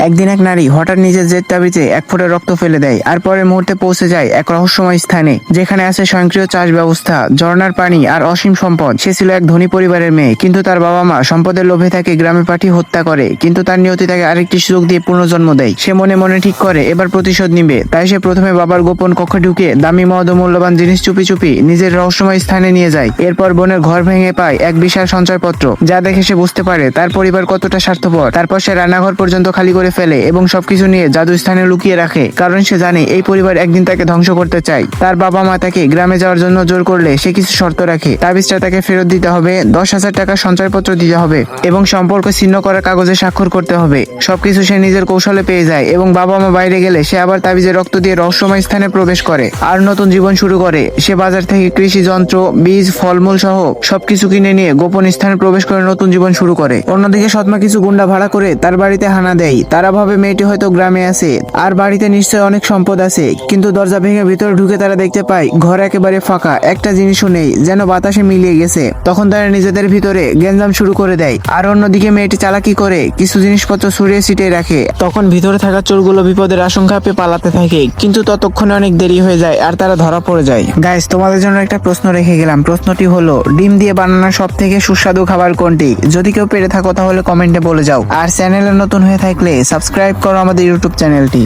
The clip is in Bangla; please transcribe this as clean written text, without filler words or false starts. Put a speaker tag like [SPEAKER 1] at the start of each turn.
[SPEAKER 1] একদিন এক নারী হঠাৎ নিজের জেদ তাবিজে এক ফোঁটা রক্ত ফেলে দেয় আর পরের মুহূর্তে পৌঁছে যায় এক রহস্যময় স্থানে, যেখানে আছে স্বয়ংক্রিয় চাষ ব্যবস্থা, ঝর্ণার পানি আর অসীম সম্পদ। সে ছিল এক ধনী পরিবারের মেয়ে, কিন্তু তার বাবা মা সম্পদের লোভে তাকে গ্রামে পাঠিয়ে হত্যা করে। কিন্তু তার নিয়তি তাকে আরেকটি সুযোগ দিয়ে পুনর্জন্ম দেয়। সে মনে মনে ঠিক করে এবার প্রতিশোধ নিবে। তাই সে প্রথমে বাবার গোপন কক্ষে ঢুকে দামি মূল্যবান জিনিস চুপি চুপি নিজের রহস্যময় স্থানে নিয়ে যায়। এরপর বোনের ঘর ভেঙে পায় এক বিশাল সঞ্চয়পত্র, যা দেখে সে বুঝতে পারে তার পরিবার কতটা স্বার্থপর। তারপর সে রান্নাঘর পর্যন্ত খালি করে ফেলে এবং সবকিছু নিয়ে জাদু স্থানে লুকিয়ে রাখে, কারণ সে জানে এই পরিবার একদিন তাকে ধ্বংস করতে চায়। তার বাবা মা তাকে গ্রামে যাওয়ার জন্য জোর করলে সে কিছু শর্ত রাখে। তাবিজটা তাকে ফেরত দিতে হবে, 10,000 টাকা সঞ্চয়পত্র দিতে হবে এবং সম্পর্ক ছিন্ন করার কাগজে স্বাক্ষর করতে হবে। সবকিছু সে নিজের কৌশলে পেয়ে যায় এবং বাবা মা বাইরে গেলে সে আবার তাবিজে রক্ত দিয়ে রহস্যময় স্থানে প্রবেশ করে আর নতুন জীবন শুরু করে। সে বাজার থেকে কৃষি যন্ত্র, বীজ, ফলমূল সহ সবকিছু কিনে নিয়ে গোপন স্থানে প্রবেশ করে নতুন জীবন শুরু করে। অন্যদিকে সৎমা কিছু গুন্ডা ভাড়া করে তার বাড়িতে হানা দেয়। তারা ভাবে মেয়েটি হয়তো গ্রামে আছে আর বাড়িতে নিশ্চয় অনেক সম্পদ আছে, কিন্তু দরজা ভেঙে ভিতরে ঢুকে তারা দেখতে পায় ঘর একেবারে ফাঁকা, একটা জিনিসও নেই, যেন বাতাসে মিলিয়ে গেছে। তখন তারা নিজেদের ভিতরে গ্যাঞ্জাম শুরু করে দেয়। আর অন্যদিকে মেয়েটি চালাকি করে কিছু জিনিসপত্র ছড়িয়ে ছিটিয়ে রাখে। তখন ভিতরে থাকা চোরগুলো বিপদের আশঙ্কা পেয়ে পালাতে থাকে, কিন্তু ততক্ষণে অনেক দেরি হয়ে যায় আর তারা ধরা পড়ে যায়। গাইস, তোমাদের জন্য একটা প্রশ্ন রেখে গেলাম। প্রশ্নটি হলো, ডিম দিয়ে বানানো সব থেকে সুস্বাদু খাবার কোনটি? যদি কেউ পেরে থাকো তাহলে কমেন্টে বলে যাও। আর চ্যানেলে নতুন হয়ে থাকলে সাবস্ক্রাইব করো আমাদের ইউটিউব চ্যানেলটি।